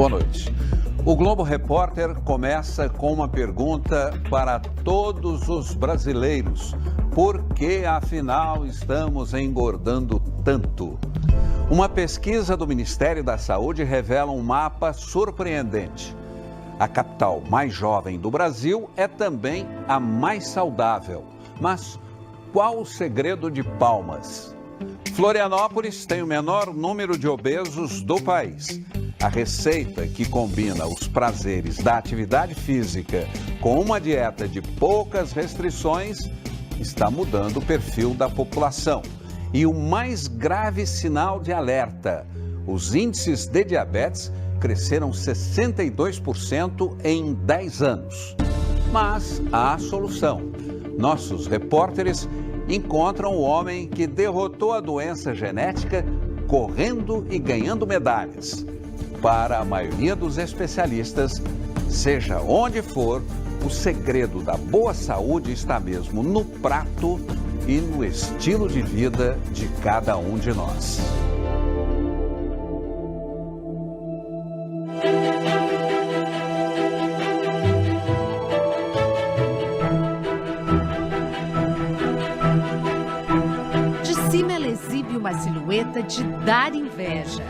Boa noite. O Globo Repórter começa com uma pergunta para todos os brasileiros. Por que, afinal, estamos engordando tanto? Uma pesquisa do Ministério da Saúde revela um mapa surpreendente. A capital mais jovem do Brasil é também a mais saudável. Mas qual o segredo de Palmas? Florianópolis tem o menor número de obesos do país. A receita que combina os prazeres da atividade física com uma dieta de poucas restrições está mudando o perfil da população. E o mais grave sinal de alerta: os índices de diabetes cresceram 62% em 10 anos. Mas há solução. Nossos repórteres encontram o homem que derrotou a doença genética correndo e ganhando medalhas. Para a maioria dos especialistas, seja onde for, o segredo da boa saúde está mesmo no prato e no estilo de vida de cada um de nós. De cima ela exibe uma silhueta de dar inveja.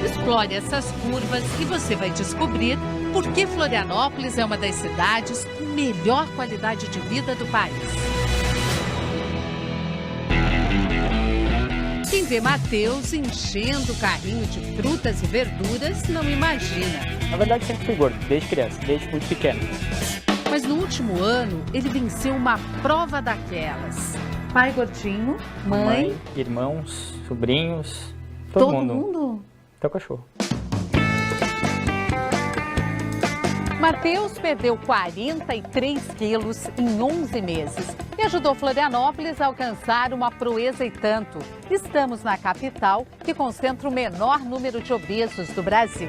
Explore essas curvas e você vai descobrir por que Florianópolis é uma das cidades com melhor qualidade de vida do país. Quem vê Matheus enchendo o carrinho de frutas e verduras não imagina. Na verdade, sempre fui gordo, desde criança, desde muito pequeno. Mas no último ano, ele venceu uma prova daquelas. Pai gordinho, mãe, irmãos, sobrinhos, todo mundo? Até o cachorro. Matheus perdeu 43 quilos em 11 meses e ajudou Florianópolis a alcançar uma proeza e tanto. Estamos na capital, que concentra o menor número de obesos do Brasil.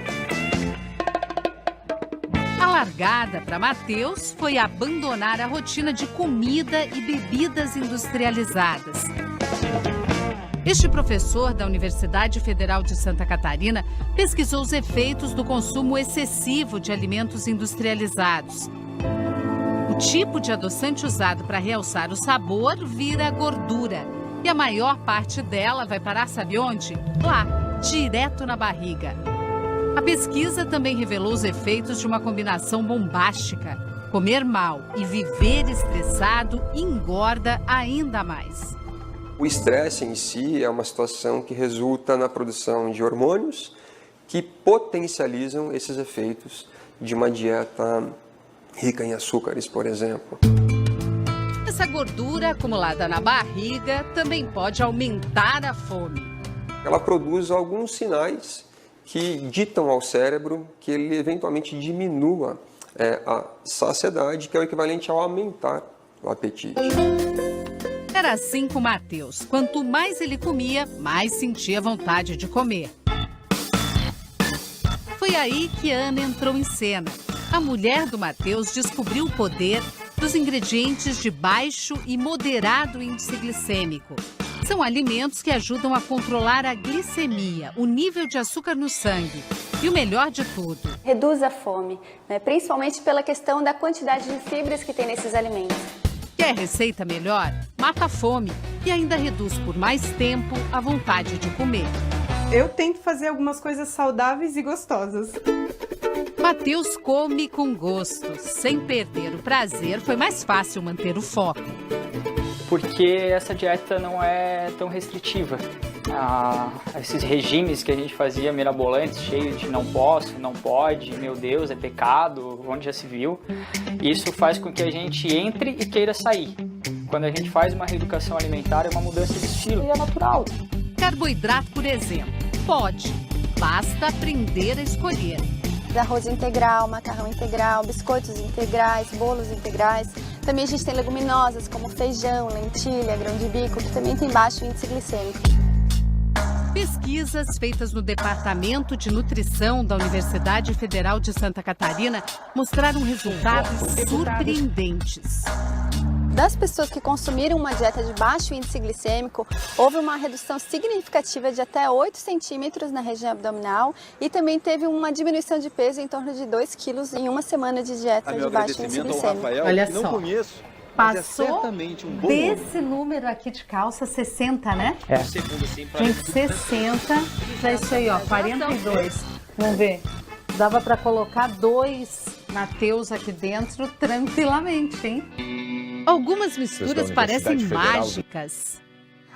A largada para Matheus foi abandonar a rotina de comida e bebidas industrializadas. Este professor da Universidade Federal de Santa Catarina pesquisou os efeitos do consumo excessivo de alimentos industrializados. O tipo de adoçante usado para realçar o sabor vira gordura. E a maior parte dela vai parar, sabe onde? Lá, direto na barriga. A pesquisa também revelou os efeitos de uma combinação bombástica. Comer mal e viver estressado engorda ainda mais. O estresse em si é uma situação que resulta na produção de hormônios que potencializam esses efeitos de uma dieta rica em açúcares, por exemplo. Essa gordura acumulada na barriga também pode aumentar a fome. Ela produz alguns sinais que ditam ao cérebro que ele eventualmente diminua a saciedade, que é o equivalente ao aumentar o apetite. Era assim com Matheus. Quanto mais ele comia, mais sentia vontade de comer. Foi aí que Ana entrou em cena. A mulher do Matheus descobriu o poder dos ingredientes de baixo e moderado índice glicêmico. São alimentos que ajudam a controlar a glicemia, o nível de açúcar no sangue. E o melhor de tudo: reduz a fome, principalmente pela questão da quantidade de fibras que tem nesses alimentos. Quer receita melhor? Mata a fome e ainda reduz por mais tempo a vontade de comer. Eu tento fazer algumas coisas saudáveis e gostosas. Matheus come com gosto. Sem perder o prazer, foi mais fácil manter o foco. Porque essa dieta não é tão restritiva. Esses regimes que a gente fazia mirabolantes, cheios de não posso, não pode, meu Deus, é pecado, onde já se viu. Isso faz com que a gente entre e queira sair. Quando a gente faz uma reeducação alimentar, é uma mudança de estilo e é natural. Carboidrato, por exemplo, pode. Basta aprender a escolher. Arroz integral, macarrão integral, biscoitos integrais, bolos integrais. Também a gente tem leguminosas como feijão, lentilha, grão de bico, que também tem baixo índice glicêmico. Pesquisas feitas no Departamento de Nutrição da Universidade Federal de Santa Catarina mostraram resultados surpreendentes. das pessoas que consumiram uma dieta de baixo índice glicêmico, houve uma redução significativa de até 8 centímetros na região abdominal e também teve uma diminuição de peso em torno de 2 quilos em uma semana de dieta de baixo índice glicêmico. Olha só, passou desse número aqui de calça, 60, né? É. Gente, 60, já isso aí, ó, 42. Vamos ver, dava para colocar 2 Mateus aqui dentro tranquilamente, hein? Algumas misturas parecem mágicas.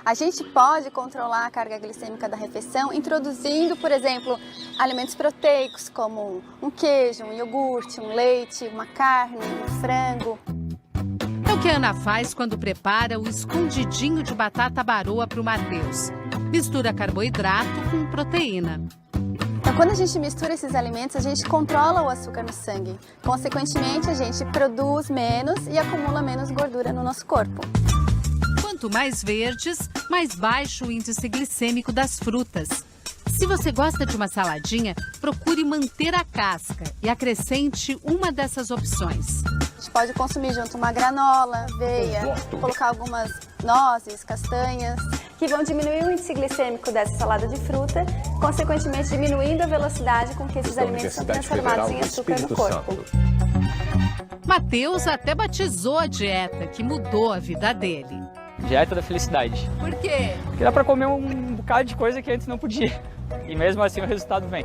A gente pode controlar a carga glicêmica da refeição introduzindo, por exemplo, alimentos proteicos como um queijo, um iogurte, um leite, uma carne, um frango. É o que a Ana faz quando prepara o escondidinho de batata baroa para o Mateus. Mistura carboidrato com proteína. Então, quando a gente mistura esses alimentos, a gente controla o açúcar no sangue. Consequentemente, a gente produz menos e acumula menos gordura no nosso corpo. Quanto mais verdes, mais baixo o índice glicêmico das frutas. Se você gosta de uma saladinha, procure manter a casca e acrescente uma dessas opções. A gente pode consumir junto uma granola, aveia, colocar algumas nozes, castanhas, que vão diminuir o índice glicêmico dessa salada de fruta, consequentemente diminuindo a velocidade com que esses alimentos são transformados em açúcar no corpo. Mateus até batizou a dieta, que mudou a vida dele. Dieta da felicidade. Por quê? Porque dá pra comer um bocado de coisa que antes não podia. E mesmo assim o resultado vem.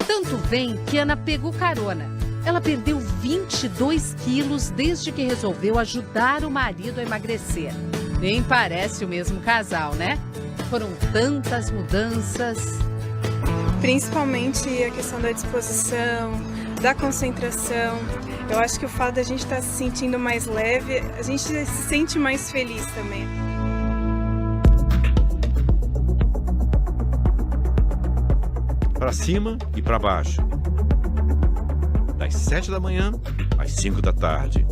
Tanto vem que Ana pegou carona. Ela perdeu 22 quilos desde que resolveu ajudar o marido a emagrecer. Nem parece o mesmo casal, né? Foram tantas mudanças. Principalmente a questão da disposição, da concentração. Eu acho que o fato da gente estar se sentindo mais leve, a gente se sente mais feliz também. Para cima e para baixo. Das 7 da manhã às 5 da tarde.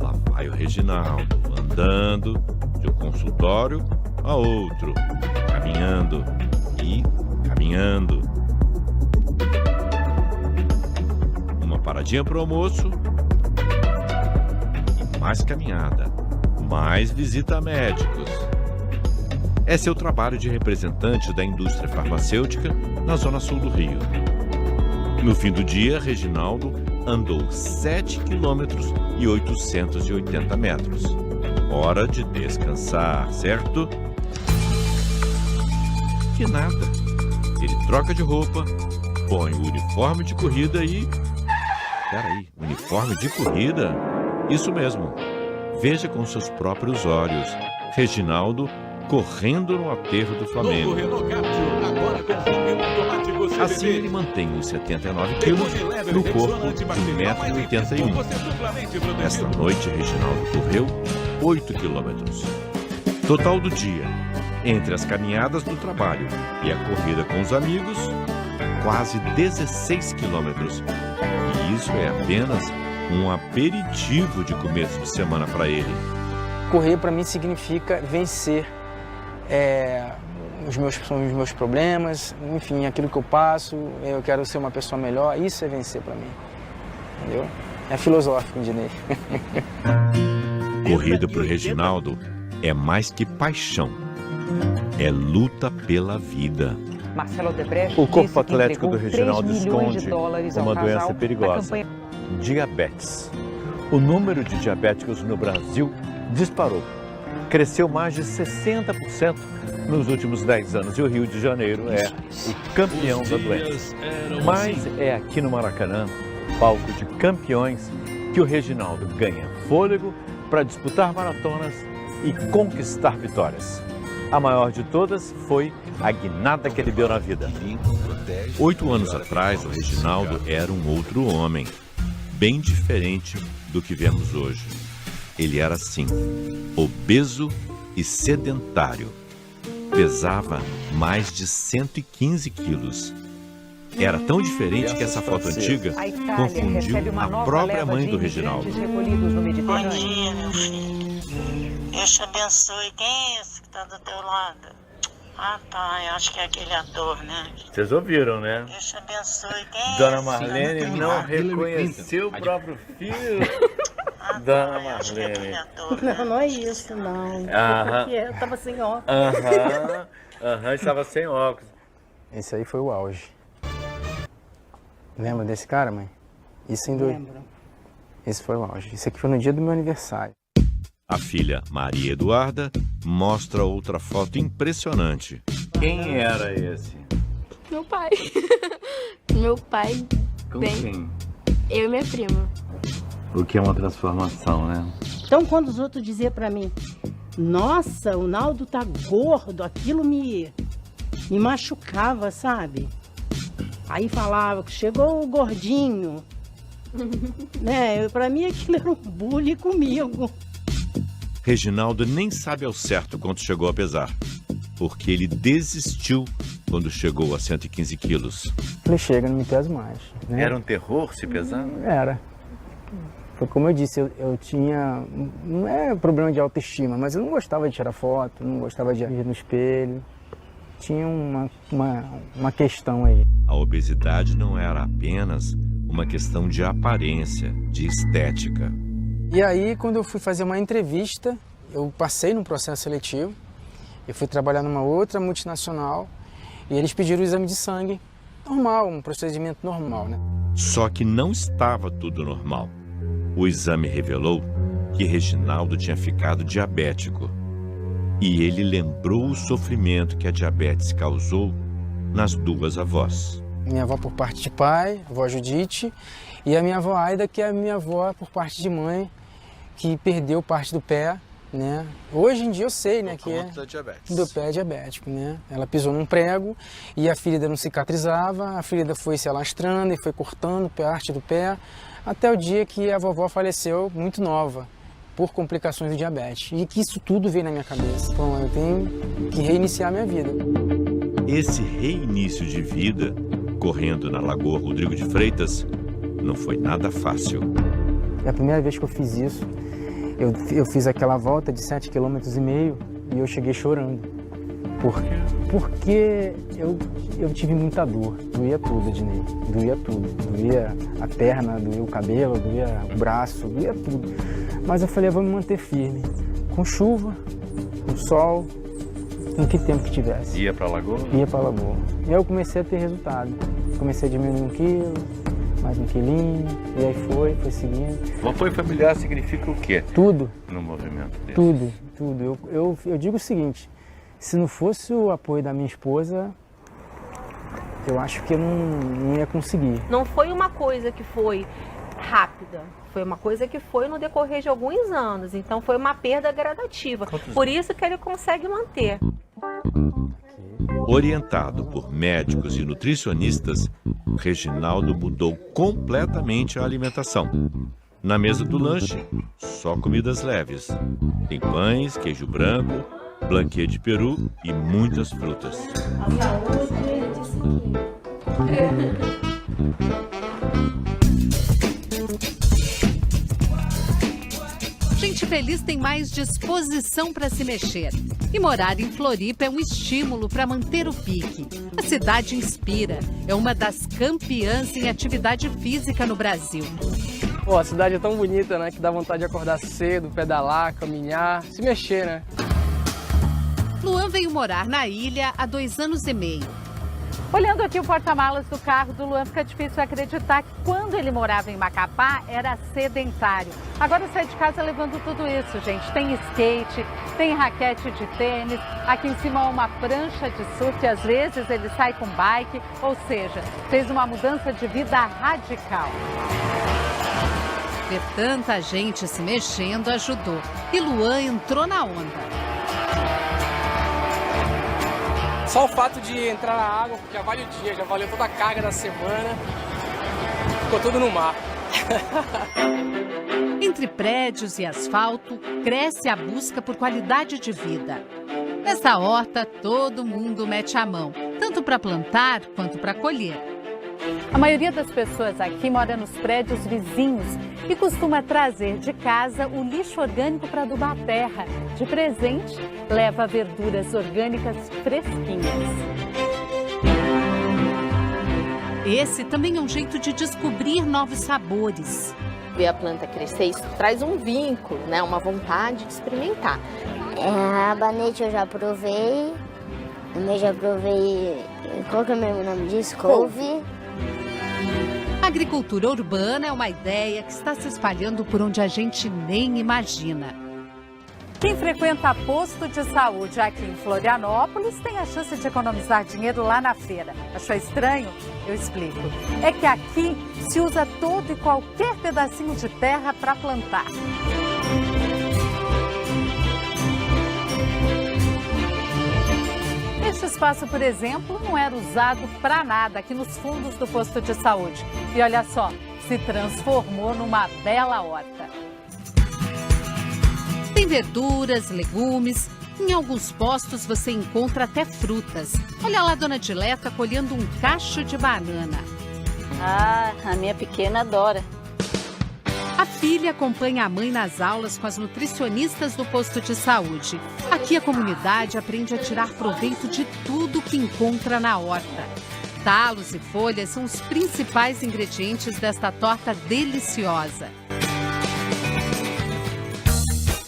Lá vai o Reginaldo, andando de um consultório a outro, caminhando e caminhando. Uma paradinha para o almoço e mais caminhada, mais visita a médicos. Esse é o trabalho de representante da indústria farmacêutica na zona sul do Rio. No fim do dia, Reginaldo andou 7 quilômetros e 880 metros. Hora de descansar, certo? Que nada. Ele troca de roupa, põe o uniforme de corrida e... Peraí, uniforme de corrida? Isso mesmo. Veja com seus próprios olhos. Reginaldo correndo no aterro do Flamengo. Assim ele mantém os 79 quilos no corpo de 1,81 m. Esta noite, Reginaldo correu 8 quilômetros. Total do dia, entre as caminhadas do trabalho e a corrida com os amigos, quase 16 quilômetros. E isso é apenas um aperitivo de começo de semana para ele. Correr para mim significa vencer os meus problemas, enfim, aquilo que eu passo, eu quero ser uma pessoa melhor, isso é vencer para mim, entendeu? É filosófico, Dinei. Corrida para o Reginaldo é mais que paixão, é luta pela vida. O corpo atlético do Reginaldo esconde uma doença perigosa, diabetes. O número de diabéticos no Brasil disparou. Cresceu mais de 60% nos últimos 10 anos e o Rio de Janeiro é o campeão da doença. Mas é aqui no Maracanã, palco de campeões, que o Reginaldo ganha fôlego para disputar maratonas e conquistar vitórias. A maior de todas foi a guinada que ele deu na vida. 8 anos atrás, o Reginaldo era um outro homem, bem diferente do que vemos hoje. Ele era assim, obeso e sedentário. Pesava mais de 115 quilos. Era tão diferente que essa foto antiga confundiu a própria mãe do Reginaldo. Bom dia, meu filho. Deus te abençoe. Quem é esse que está do teu lado? Ah, tá. Eu acho que é aquele ator, né? Vocês ouviram, né? Deus te abençoe. Quem é Dona esse? Marlene não reconheceu o próprio filho. Dona Marlene. Não, não é isso, não. Porque eu tava sem óculos. Estava sem óculos. Esse aí foi o auge. Lembra desse cara, mãe? Isso em Lembro. Esse foi o auge. Isso aqui foi no dia do meu aniversário. A filha Maria Eduarda mostra outra foto impressionante. Quem era esse? Meu pai. Meu pai. Com quem? Eu e minha prima. O que é uma transformação, né? Então, quando os outros diziam pra mim, nossa, o Naldo tá gordo, aquilo me machucava, sabe? Aí falava que chegou o gordinho. Né? Pra mim aquilo era um bullying comigo. Reginaldo nem sabe ao certo quanto chegou a pesar, porque ele desistiu quando chegou a 115 quilos. Falei, chega, não me peso mais. Né? Era um terror se pesar? Era. Foi como eu disse, eu tinha, não é problema de autoestima, mas eu não gostava de tirar foto, não gostava de ir no espelho. Tinha uma questão aí. A obesidade não era apenas uma questão de aparência, de estética. E aí, quando eu fui fazer uma entrevista, eu passei num processo seletivo, eu fui trabalhar numa outra multinacional e eles pediram o exame de sangue normal, um procedimento normal, né? Só que não estava tudo normal. O exame revelou que Reginaldo tinha ficado diabético. E ele lembrou o sofrimento que a diabetes causou nas duas avós. Minha avó por parte de pai, a avó Judite, e a minha avó Aida, que é a minha avó por parte de mãe, que perdeu parte do pé, né? Hoje em dia eu sei, né, que é do pé diabético, né? Ela pisou num prego e a ferida não cicatrizava, a ferida foi se alastrando e foi cortando parte do pé, até o dia que a vovó faleceu muito nova, por complicações do diabetes. E que isso tudo veio na minha cabeça. Então eu tenho que reiniciar minha vida. Esse reinício de vida, correndo na Lagoa Rodrigo de Freitas, não foi nada fácil. É a primeira vez que eu fiz isso. Eu fiz aquela volta de 7,5 km e eu cheguei chorando. Porque eu tive muita dor. Doía tudo, Ednei. Doía tudo. Doía a perna, doía o cabelo, doía o braço, doía tudo. Mas eu falei, eu vou me manter firme. Com chuva, com sol, com que tempo que tivesse. Ia pra Lagoa? Ia pra Lagoa. E aí eu comecei a ter resultado. Comecei a diminuir 1 quilo, mais 1 quilinho, e aí foi seguindo. O apoio familiar significa o quê? Tudo. No movimento desse? Tudo. Eu digo o seguinte, se não fosse o apoio da minha esposa, eu acho que eu não ia conseguir. Não foi uma coisa que foi rápida, foi uma coisa que foi no decorrer de alguns anos, então foi uma perda gradativa. Por isso que ele consegue manter. Orientado por médicos e nutricionistas, Reginaldo mudou completamente a alimentação. Na mesa do lanche, só comidas leves. Tem pães, queijo branco, blanquê de peru e muitas frutas. Gente feliz tem mais disposição para se mexer. E morar em Floripa é um estímulo para manter o pique. A cidade inspira. É uma das campeãs em atividade física no Brasil. Pô, a cidade é tão bonita, né? Que dá vontade de acordar cedo, pedalar, caminhar, se mexer, né? Luan veio morar na ilha há 2 anos e meio. Olhando aqui o porta-malas do carro do Luan, fica difícil acreditar que quando ele morava em Macapá era sedentário. Agora sai de casa levando tudo isso, gente. Tem skate, tem raquete de tênis, aqui em cima uma prancha de surf e às vezes ele sai com bike, ou seja, fez uma mudança de vida radical. Ver tanta gente se mexendo ajudou e Luan entrou na onda. Só o fato de entrar na água, já vale o dia, já valeu toda a carga da semana, ficou tudo no mar. Entre prédios e asfalto, cresce a busca por qualidade de vida. Nessa horta, todo mundo mete a mão, tanto para plantar quanto para colher. A maioria das pessoas aqui mora nos prédios vizinhos e costuma trazer de casa o lixo orgânico para adubar a terra. De presente, leva verduras orgânicas fresquinhas. Esse também é um jeito de descobrir novos sabores. ver a planta crescer, isso traz um vínculo, né? Uma vontade de experimentar. A rabanete eu já provei, qual que é o meu nome disso? Couve. A agricultura urbana é uma ideia que está se espalhando por onde a gente nem imagina. Quem frequenta posto de saúde aqui em Florianópolis tem a chance de economizar dinheiro lá na feira. Achou estranho? Eu explico. É que aqui se usa todo e qualquer pedacinho de terra para plantar. Este espaço, por exemplo, não era usado para nada aqui nos fundos do posto de saúde. E olha só, se transformou numa bela horta. Tem verduras, legumes. Em alguns postos você encontra até frutas. Olha lá a dona Dileta colhendo um cacho de banana. Ah, a minha pequena adora. A filha acompanha a mãe nas aulas com as nutricionistas do posto de saúde. Aqui a comunidade aprende a tirar proveito de tudo que encontra na horta. Talos e folhas são os principais ingredientes desta torta deliciosa.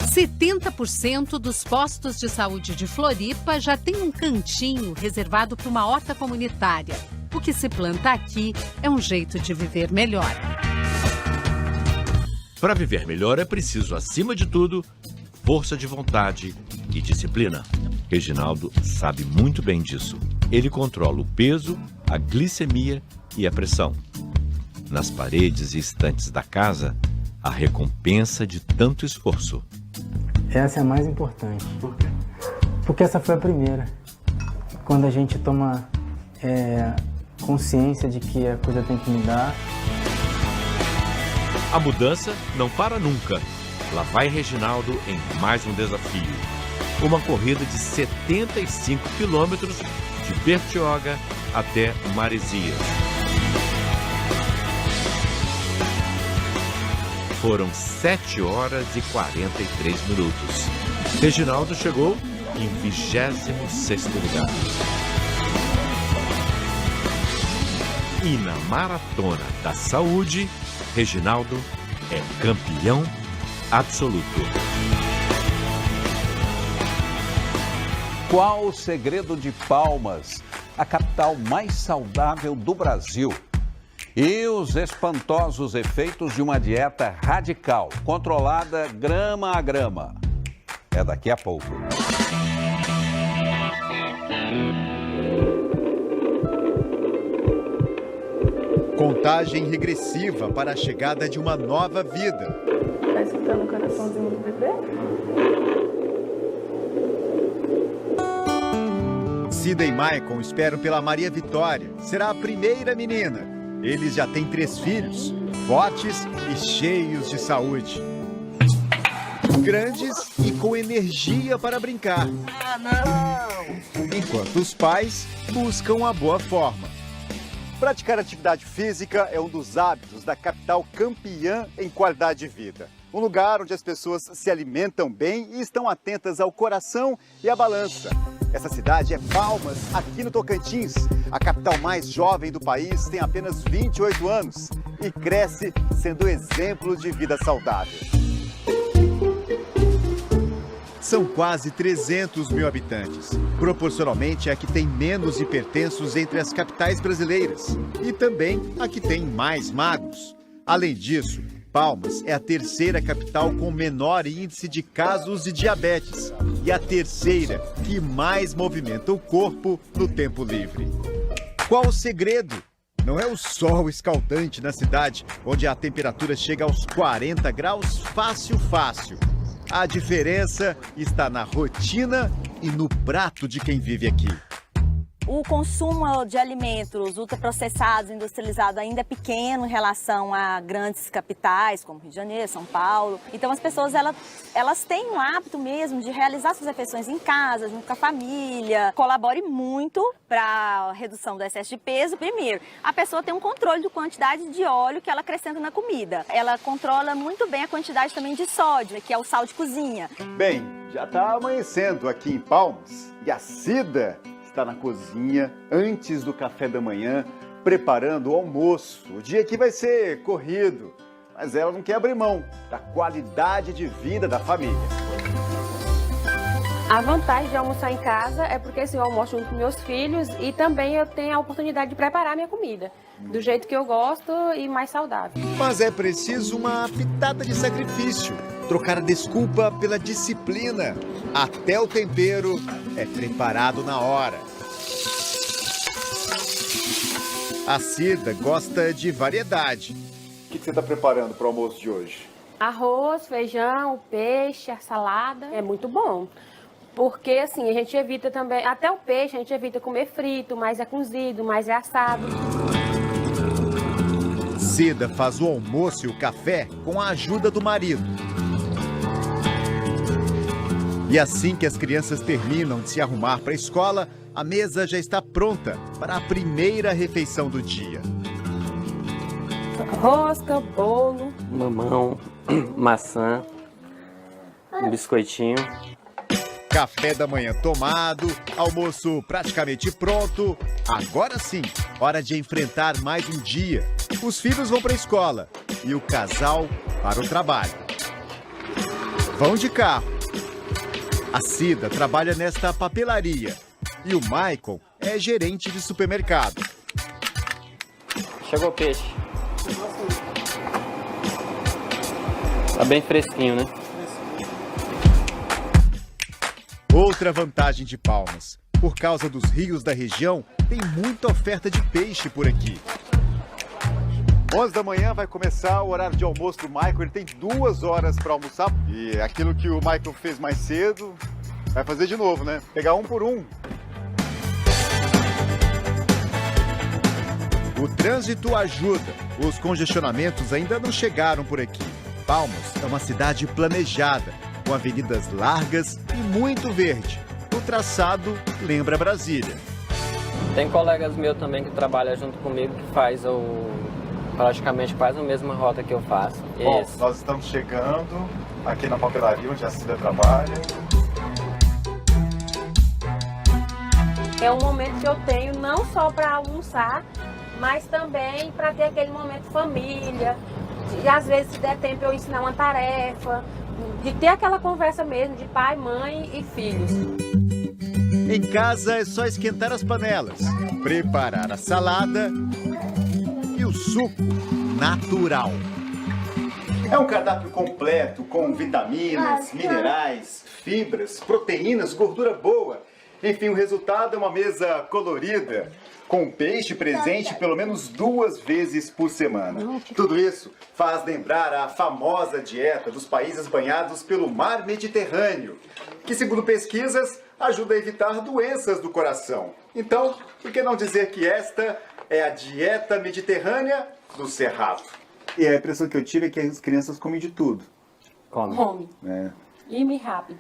70% dos postos de saúde de Floripa já tem um cantinho reservado para uma horta comunitária. O que se planta aqui é um jeito de viver melhor. Para viver melhor é preciso, acima de tudo, força de vontade e disciplina. Reginaldo sabe muito bem disso. Ele controla o peso, a glicemia e a pressão. Nas paredes e estantes da casa, a recompensa de tanto esforço. Essa é a mais importante. Porque essa foi a primeira. Quando a gente toma consciência de que a coisa tem que mudar. A mudança não para nunca. Lá vai Reginaldo em mais um desafio. Uma corrida de 75 quilômetros de Bertioga até Maresias. Foram 7 horas e 43 minutos. Reginaldo chegou em 26º lugar. E na Maratona da Saúde, Reginaldo é campeão absoluto. Qual o segredo de Palmas, a capital mais saudável do Brasil? E os espantosos efeitos de uma dieta radical, controlada grama a grama. É daqui a pouco. Contagem regressiva para a chegada de uma nova vida. Tá escutando o coraçãozinho do bebê? Cida e Maicon esperam pela Maria Vitória. Será a primeira menina. Eles já têm 3 filhos, fortes e cheios de saúde. Grandes e com energia para brincar. Ah, não! Enquanto os pais buscam a boa forma. Praticar atividade física é um dos hábitos da capital campeã em qualidade de vida. Um lugar onde as pessoas se alimentam bem e estão atentas ao coração e à balança. Essa cidade é Palmas, aqui no Tocantins. A capital mais jovem do país tem apenas 28 anos e cresce sendo exemplo de vida saudável. São quase 300 mil habitantes. Proporcionalmente, é a que tem menos hipertensos entre as capitais brasileiras. E também a que tem mais magros. Além disso, Palmas é a 3ª capital com menor índice de casos de diabetes. E a 3ª que mais movimenta o corpo no tempo livre. Qual o segredo? Não é o sol escaldante na cidade, onde a temperatura chega aos 40 graus fácil. A diferença está na rotina e no prato de quem vive aqui. O consumo de alimentos ultraprocessados, industrializados, ainda é pequeno em relação a grandes capitais, como Rio de Janeiro, São Paulo. Então as pessoas elas têm o hábito mesmo de realizar suas refeições em casa, junto com a família. Colabore muito para a redução do excesso de peso. Primeiro, a pessoa tem um controle da quantidade de óleo que ela acrescenta na comida. Ela controla muito bem a quantidade também de sódio, que é o sal de cozinha. Bem, já está amanhecendo aqui em Palmas e a Cida está na cozinha antes do café da manhã, preparando o almoço. O dia aqui vai ser corrido. mas ela não quer abrir mão da qualidade de vida da família. A vantagem de almoçar em casa é porque assim, eu almoço junto com meus filhos e também eu tenho a oportunidade de preparar minha comida do jeito que eu gosto e mais saudável. Mas é preciso uma pitada de sacrifício, trocar a desculpa pela disciplina. Até o tempero é preparado na hora. A Cida gosta de variedade. O que você está preparando para o almoço de hoje? Arroz, feijão, peixe, a salada. É muito bom. Porque assim, a gente evita também, até o peixe a gente evita comer frito, mais é cozido, mais é assado. Cida faz o almoço e o café com a ajuda do marido. E assim que as crianças terminam de se arrumar para a escola, a mesa já está pronta para a primeira refeição do dia. Rosca, bolo, Mamão, maçã, um biscoitinho. Café da manhã tomado, almoço praticamente pronto. Agora sim, hora de enfrentar mais um dia. Os filhos vão para a escola e o casal para o trabalho. Vão de carro. A Cida trabalha nesta papelaria e o Maicon é gerente de supermercado. Chegou o peixe. Tá bem fresquinho, né? Outra vantagem de Palmas. Por causa dos rios da região, tem muita oferta de peixe por aqui. 11 da manhã vai começar o horário de almoço do Michael. Ele tem 2 horas para almoçar. E aquilo que o Michael fez mais cedo, vai fazer de novo, né? Pegar um por um. O trânsito ajuda. Os congestionamentos ainda não chegaram por aqui. Palmas é uma cidade planejada, com avenidas largas e muito verde. O traçado lembra Brasília. Tem colegas meus também que trabalham junto comigo que faz praticamente quase a mesma rota que eu faço. Bom, nós estamos chegando aqui na papelaria onde a Cida trabalha. É um momento que eu tenho não só para almoçar, mas também para ter aquele momento família. E às vezes, se der tempo, eu ensinar uma tarefa, de ter aquela conversa mesmo de pai, mãe e filhos. Em casa é só esquentar as panelas, preparar a salada e o suco natural. É um cardápio completo com vitaminas, minerais, fibras, proteínas, gordura boa. Enfim, o resultado é uma mesa colorida, com peixe presente pelo menos 2 vezes por semana. Tudo isso faz lembrar a famosa dieta dos países banhados pelo mar Mediterrâneo, que, segundo pesquisas, ajuda a evitar doenças do coração. Então, por que não dizer que esta é a dieta mediterrânea do Cerrado? E a impressão que eu tive é que as crianças comem de tudo. Come. É. E rápido.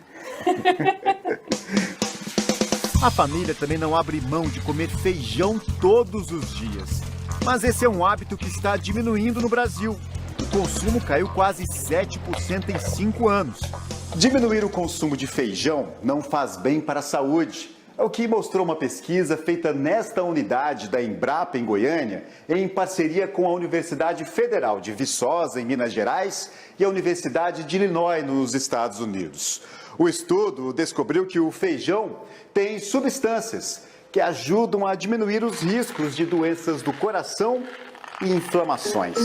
A família também não abre mão de comer feijão todos os dias. Mas esse é um hábito que está diminuindo no Brasil. O consumo caiu quase 7% em 5 anos. Diminuir o consumo de feijão não faz bem para a saúde. É o que mostrou uma pesquisa feita nesta unidade da Embrapa, em Goiânia, em parceria com a Universidade Federal de Viçosa, em Minas Gerais, e a Universidade de Illinois, nos Estados Unidos. O estudo descobriu que o feijão tem substâncias que ajudam a diminuir os riscos de doenças do coração e inflamações.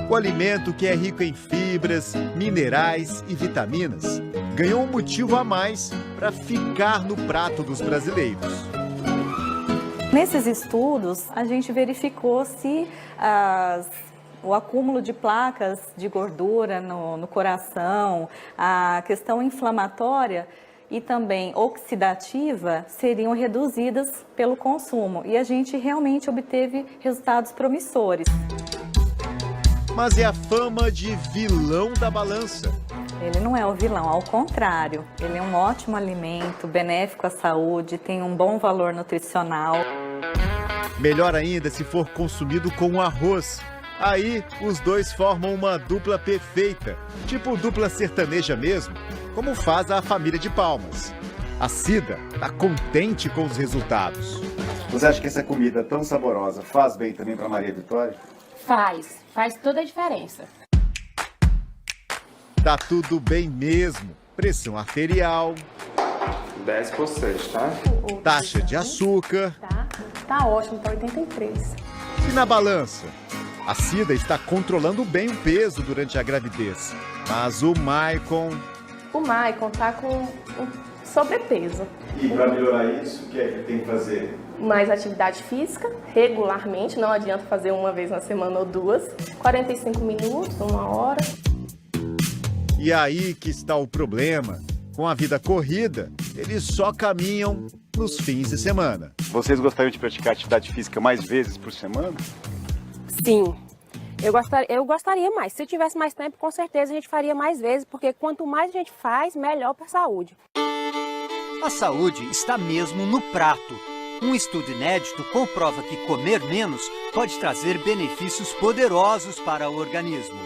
O alimento, que é rico em fibras, minerais e vitaminas, ganhou um motivo a mais para ficar no prato dos brasileiros. Nesses estudos, a gente verificou se o acúmulo de placas de gordura no coração, a questão inflamatória e também oxidativa seriam reduzidas pelo consumo. E a gente realmente obteve resultados promissores. Mas é a fama de vilão da balança. Ele não é o vilão, ao contrário. Ele é um ótimo alimento, benéfico à saúde, tem um bom valor nutricional. Melhor ainda se for consumido com arroz. Aí, os dois formam uma dupla perfeita, tipo dupla sertaneja mesmo, como faz a família de Palmas. A Cida está contente com os resultados. Você acha que essa comida tão saborosa faz bem também para Maria Vitória? Faz toda a diferença. Tá tudo bem mesmo. Pressão arterial, 10%, tá? taxa de açúcar. Tá ótimo, tá 83. E na balança? A Cida está controlando bem o peso durante a gravidez. Mas o Maicon tá com sobrepeso. E para melhorar isso, o que é que tem que fazer? Mais atividade física, regularmente, não adianta fazer uma vez na semana ou duas. 45 minutos, 1 hora. E aí que está o problema. Com a vida corrida, eles só caminham nos fins de semana. Vocês gostariam de praticar atividade física mais vezes por semana? Sim, eu gostaria mais. Se tivesse mais tempo, com certeza a gente faria mais vezes, porque quanto mais a gente faz, melhor para a saúde. A saúde está mesmo no prato. Um estudo inédito comprova que comer menos pode trazer benefícios poderosos para o organismo.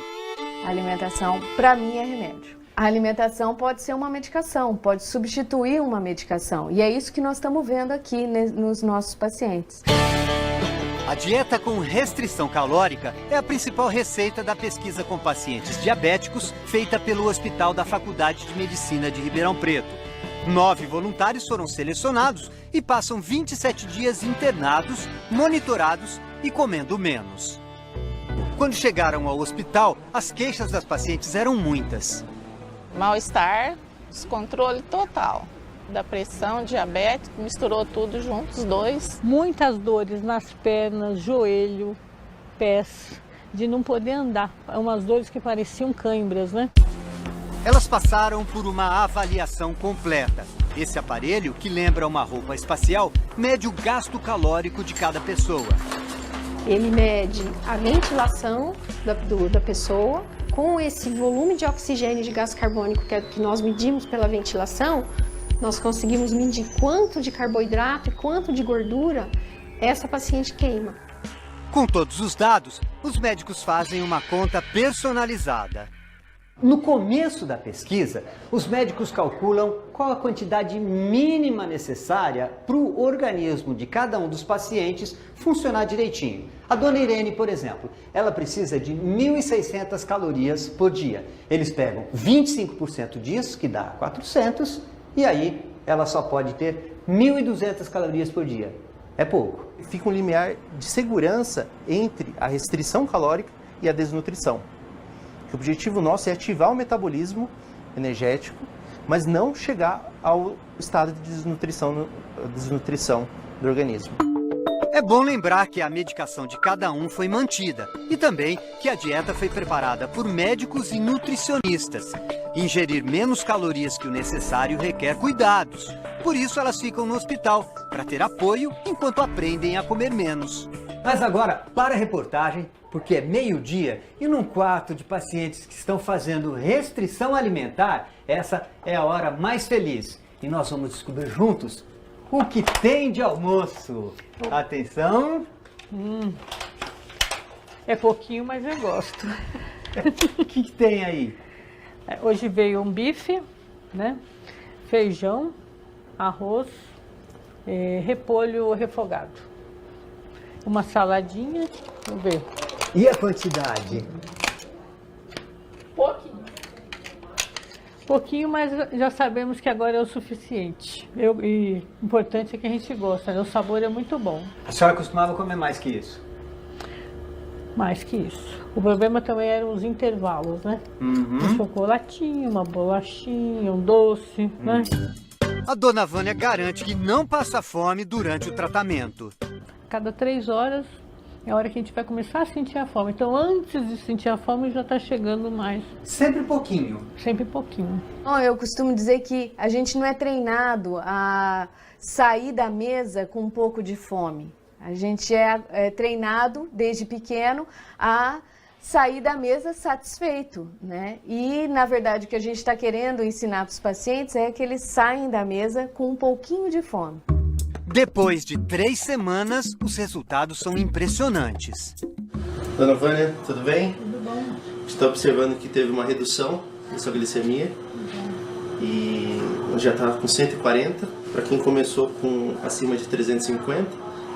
A alimentação, para mim, é remédio. A alimentação pode ser uma medicação, pode substituir uma medicação. E é isso que nós estamos vendo aqui nos nossos pacientes. A dieta com restrição calórica é a principal receita da pesquisa com pacientes diabéticos feita pelo Hospital da Faculdade de Medicina de Ribeirão Preto. 9 voluntários foram selecionados e passam 27 dias internados, monitorados e comendo menos. Quando chegaram ao hospital, as queixas das pacientes eram muitas. Mal-estar, descontrole total da pressão, diabetes, misturou tudo junto, os dois. Muitas dores nas pernas, joelho, pés, de não poder andar. Umas dores que pareciam cãibras, né? Elas passaram por uma avaliação completa. Esse aparelho, que lembra uma roupa espacial, mede o gasto calórico de cada pessoa. Ele mede a ventilação da pessoa. Com esse volume de oxigênio e de gás carbônico que nós medimos pela ventilação, nós conseguimos medir quanto de carboidrato e quanto de gordura essa paciente queima. Com todos os dados, os médicos fazem uma conta personalizada. No começo da pesquisa, os médicos calculam qual a quantidade mínima necessária para o organismo de cada um dos pacientes funcionar direitinho. A dona Irene, por exemplo, ela precisa de 1.600 calorias por dia. Eles pegam 25% disso, que dá 400, e aí ela só pode ter 1.200 calorias por dia. É pouco. Fica um limiar de segurança entre a restrição calórica e a desnutrição. O objetivo nosso é ativar o metabolismo energético, mas não chegar ao estado de desnutrição do organismo. É bom lembrar que a medicação de cada um foi mantida e também que a dieta foi preparada por médicos e nutricionistas. Ingerir menos calorias que o necessário requer cuidados. Por isso elas ficam no hospital, para ter apoio enquanto aprendem a comer menos. Mas agora, para a reportagem, porque é meio-dia e num quarto de pacientes que estão fazendo restrição alimentar, essa é a hora mais feliz. E nós vamos descobrir juntos o que tem de almoço. Atenção! É pouquinho, mas eu gosto. O que tem aí? Hoje veio um bife, né? Feijão, arroz, repolho refogado. Uma saladinha, vamos ver. E a quantidade? Pouquinho. Pouquinho, mas já sabemos que agora é o suficiente. E o importante é que a gente gosta, né? O sabor é muito bom. A senhora costumava comer mais que isso? Mais que isso. O problema também eram os intervalos, né? Um chocolatinho, uma bolachinha, um doce, né? A dona Vânia garante que não passa fome durante o tratamento. Cada 3 horas é a hora que a gente vai começar a sentir a fome. Então, antes de sentir a fome, já está chegando mais. Sempre pouquinho? Sempre pouquinho. Eu costumo dizer que a gente não é treinado a sair da mesa com um pouco de fome. A gente é treinado desde pequeno a sair da mesa satisfeito, né? E, na verdade, o que a gente está querendo ensinar para os pacientes é que eles saem da mesa com um pouquinho de fome. Depois de 3 semanas, os resultados são impressionantes. Dona Vânia, tudo bem? Tudo bom. Está observando que teve uma redução da sua glicemia e já está com 140. Para quem começou com acima de 350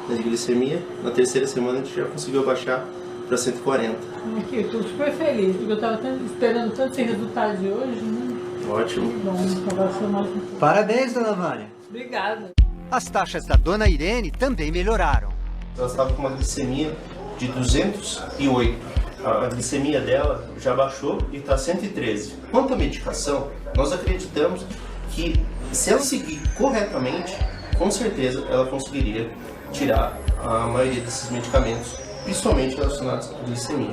de glicemia, na 3ª semana a gente já conseguiu abaixar para 140. Aqui, eu estou super feliz, porque eu estava esperando tanto esse resultado de hoje, né? Ótimo. Bom, agora foi mais um pouco. Parabéns, dona Vânia. Obrigada. As taxas da dona Irene também melhoraram. Ela estava com uma glicemia de 208. A glicemia dela já baixou e está 113. Quanto à medicação, nós acreditamos que se ela seguir corretamente, com certeza ela conseguiria tirar a maioria desses medicamentos, principalmente relacionados à glicemia.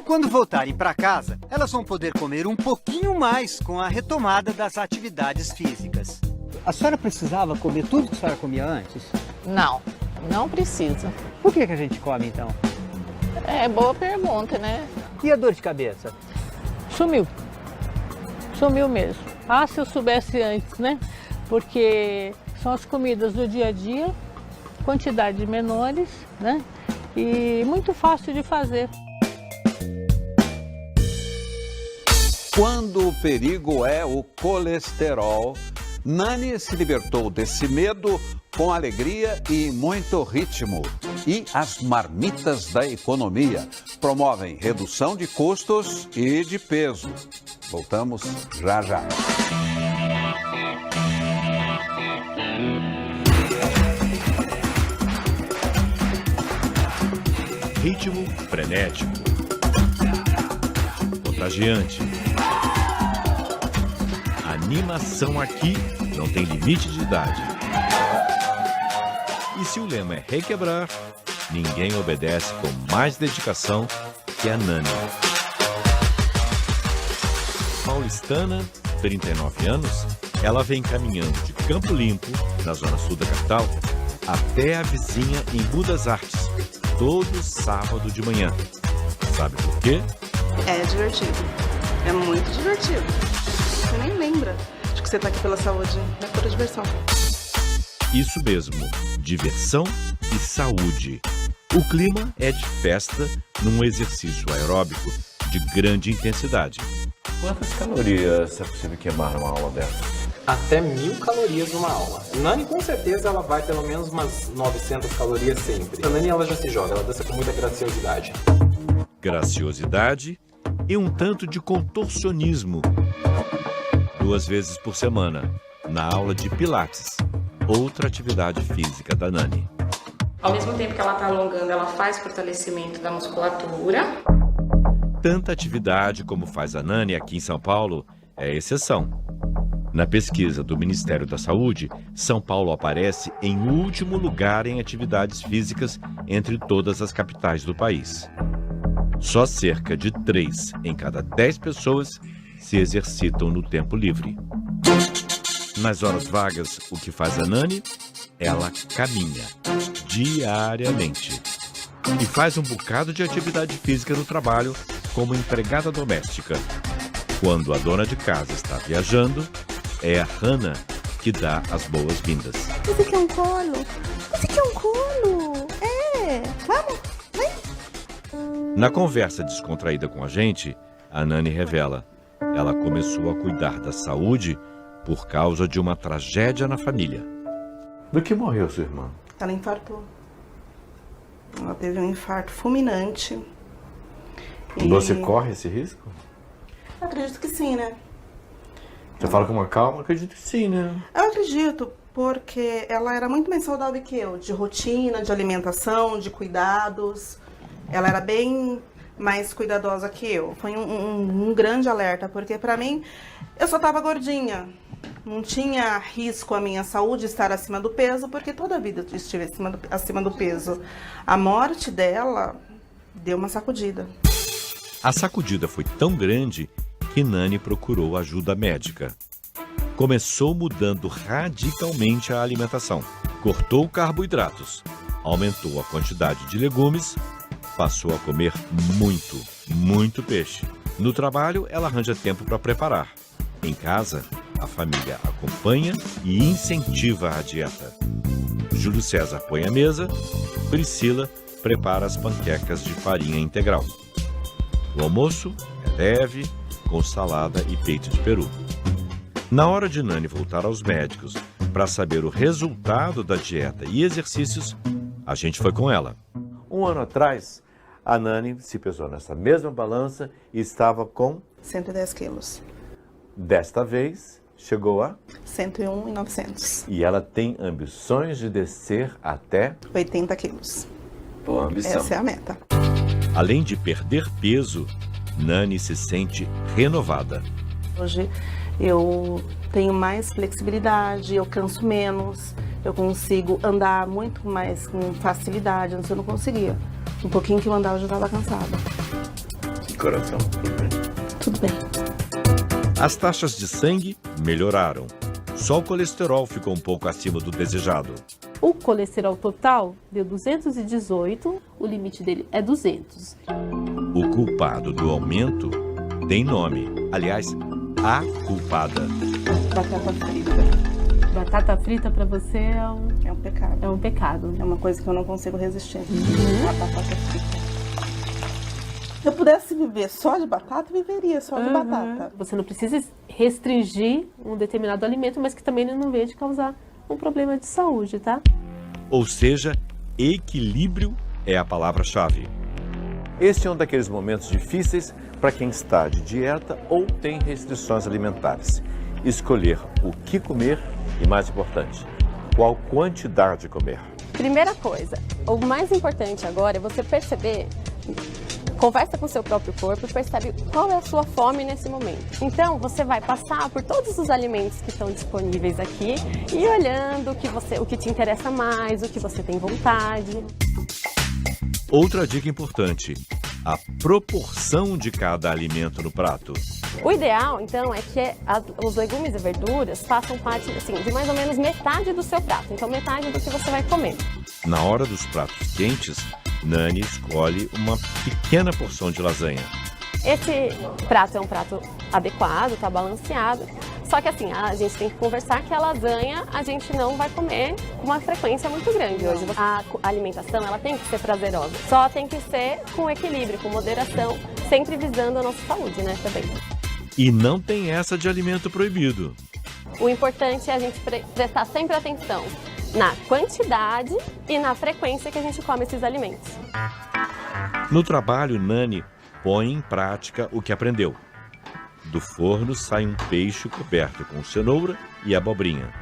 Quando voltarem para casa, elas vão poder comer um pouquinho mais com a retomada das atividades físicas. A senhora precisava comer tudo que a senhora comia antes? Não, não precisa. Por que a gente come então? É boa pergunta, né? E a dor de cabeça? Sumiu. Sumiu mesmo. Ah, se eu soubesse antes, né? Porque são as comidas do dia a dia, quantidades menores, né? E muito fácil de fazer. Quando o perigo é o colesterol, Nani se libertou desse medo com alegria e muito ritmo. E as marmitas da economia promovem redução de custos e de peso. Voltamos já já. Ritmo frenético, contagiante. A animação aqui não tem limite de idade. E se o lema é requebrar, ninguém obedece com mais dedicação que a Nani. Paulistana, 39 anos, ela vem caminhando de Campo Limpo, na zona sul da capital, até a vizinha em Budas Artes, todo sábado de manhã. Sabe por quê? É divertido. É muito divertido. Você nem lembra de que você está aqui pela saúde. É pura diversão. Isso mesmo, diversão e saúde. O clima é de festa num exercício aeróbico de grande intensidade. Quantas calorias é possível queimar numa aula dessa? Até 1000 calorias numa aula. Nani, com certeza, ela vai pelo menos umas 900 calorias sempre. A Nani, ela já se joga, ela dança com muita graciosidade. Graciosidade e um tanto de contorcionismo. 2 vezes por semana, na aula de Pilates, outra atividade física da Nani. Ao mesmo tempo que ela está alongando, ela faz fortalecimento da musculatura. Tanta atividade como faz a Nani aqui em São Paulo é exceção. Na pesquisa do Ministério da Saúde, São Paulo aparece em último lugar em atividades físicas entre todas as capitais do país. Só cerca de 3 em cada 10 pessoas se exercitam no tempo livre. Nas horas vagas, o que faz a Nani? Ela caminha diariamente. E faz um bocado de atividade física no trabalho como empregada doméstica. Quando a dona de casa está viajando, é a Hannah que dá as boas-vindas. Esse aqui é um colo. Esse aqui é um colo. É, vamos, vem. Na conversa descontraída com a gente, a Nani revela: ela começou a cuidar da saúde por causa de uma tragédia na família. Do que morreu sua irmã? Ela infartou. Ela teve um infarto fulminante. Você corre esse risco? Eu acredito que sim, né? Você fala com uma calma, acredito que sim, né? Eu acredito, porque ela era muito mais saudável que eu, de rotina, de alimentação, de cuidados. Ela era bem mais cuidadosa que eu. Foi um grande alerta, porque pra mim, eu só tava gordinha. Não tinha risco a minha saúde estar acima do peso, porque toda a vida eu estive acima do peso. A morte dela deu uma sacudida. A sacudida foi tão grande que Nani procurou ajuda médica. Começou mudando radicalmente a alimentação. Cortou carboidratos, aumentou a quantidade de legumes, passou a comer muito peixe. No trabalho, ela arranja tempo para preparar. Em casa, a família acompanha e incentiva a dieta. Júlio César põe a mesa, Priscila prepara as panquecas de farinha integral. O almoço é leve, com salada e peito de peru. Na hora de Nani voltar aos médicos para saber o resultado da dieta e exercícios, a gente foi com ela. Um ano atrás, A Nani se pesou nessa mesma balança e estava com 110 quilos. Desta vez, chegou a 101,900. E ela tem ambições de descer até 80 quilos. Boa ambição. Essa é a meta. Além de perder peso, Nani se sente renovada. Hoje eu tenho mais flexibilidade, eu canso menos, eu consigo andar muito mais com facilidade. Antes eu não conseguia. Um pouquinho que eu andava eu já estava cansada. Coração, tudo bem? Tudo bem. As taxas de sangue melhoraram. Só o colesterol ficou um pouco acima do desejado. O colesterol total deu 218, o limite dele é 200. O culpado do aumento tem nome. Aliás, a culpada. Batata frita. Batata frita para você é um pecado. É um pecado. É uma coisa que eu não consigo resistir. A batata frita. Se eu pudesse viver só de batata, eu viveria só de batata. Você não precisa restringir um determinado alimento, mas que também não venha de causar um problema de saúde, tá? Ou seja, equilíbrio é a palavra-chave. Este é um daqueles momentos difíceis para quem está de dieta ou tem restrições alimentares. Escolher o que comer e, mais importante, qual quantidade de comer. Primeira coisa, o mais importante agora é você perceber, conversa com o seu próprio corpo e percebe qual é a sua fome nesse momento. Então, você vai passar por todos os alimentos que estão disponíveis aqui e olhando o que te interessa mais, o que você tem vontade. Outra dica importante, a proporção de cada alimento no prato. O ideal, então, é que os legumes e verduras façam parte assim, de mais ou menos metade do seu prato. Então, metade do que você vai comer. Na hora dos pratos quentes, Nani escolhe uma pequena porção de lasanha. Esse prato é um prato adequado, tá balanceado. Só que assim, a gente tem que conversar que a lasanha a gente não vai comer com uma frequência muito grande hoje. A alimentação, ela tem que ser prazerosa. Só tem que ser com equilíbrio, com moderação, sempre visando a nossa saúde, né, também. E não tem essa de alimento proibido. O importante é a gente prestar sempre atenção na quantidade e na frequência que a gente come esses alimentos. No trabalho, Nani põe em prática o que aprendeu. Do forno sai um peixe coberto com cenoura e abobrinha.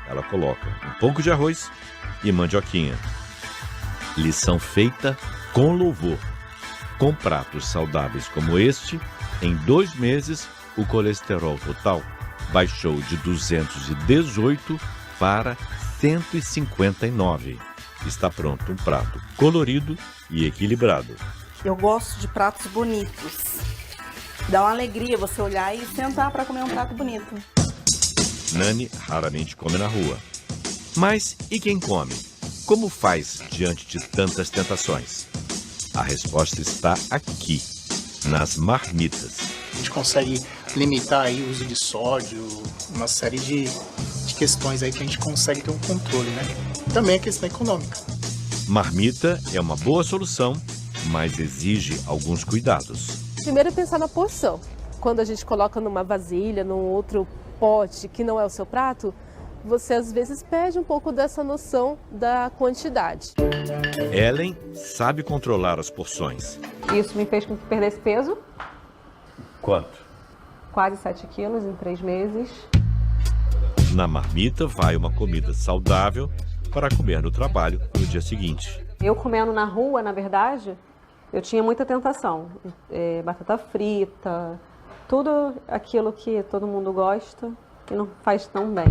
Ela coloca um pouco de arroz e mandioquinha. Lição feita com louvor. Com pratos saudáveis como este, em 2 meses, o colesterol total baixou de 218 para 159. Está pronto um prato colorido e equilibrado. Eu gosto de pratos bonitos. Dá uma alegria você olhar e sentar para comer um prato bonito. Nani raramente come na rua. Mas e quem come? Como faz diante de tantas tentações? A resposta está aqui, nas marmitas. A gente consegue limitar aí o uso de sódio, uma série de questões aí que a gente consegue ter um controle, né? Também a questão econômica. Marmita é uma boa solução, mas exige alguns cuidados. Primeiro pensar na porção. Quando a gente coloca numa vasilha, num outro pote que não é o seu prato, você às vezes perde um pouco dessa noção da quantidade. Ellen sabe controlar as porções. Isso me fez com que perdesse peso. Quanto? Quase 7 quilos em 3 meses. Na marmita vai uma comida saudável para comer no trabalho no dia seguinte. Eu comendo na rua, na verdade, eu tinha muita tentação. Batata frita, tudo aquilo que todo mundo gosta e não faz tão bem.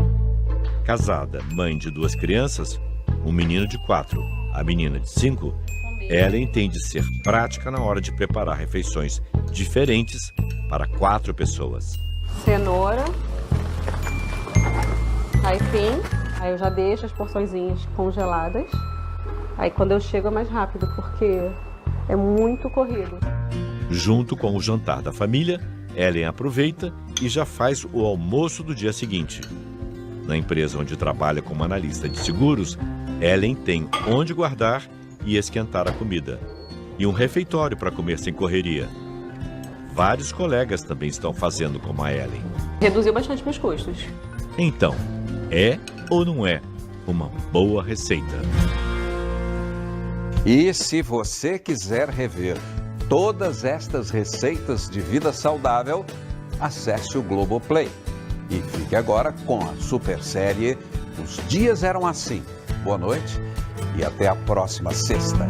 Casada, mãe de 2 crianças, um menino de 4, a menina de 5, Ellen tem de ser prática na hora de preparar refeições diferentes para 4 pessoas. Cenoura, aipim, aí eu já deixo as porçõezinhas congeladas. Aí quando eu chego é mais rápido, porque é muito corrido. Junto com o jantar da família, Ellen aproveita e já faz o almoço do dia seguinte. Na empresa onde trabalha como analista de seguros, Ellen tem onde guardar e esquentar a comida. E um refeitório para comer sem correria. Vários colegas também estão fazendo como a Ellen. Reduziu bastante meus custos. Então, é ou não é uma boa receita? E se você quiser rever todas estas receitas de vida saudável, acesse o Globoplay. E fique agora com a super série Os Dias Eram Assim. Boa noite e até a próxima sexta.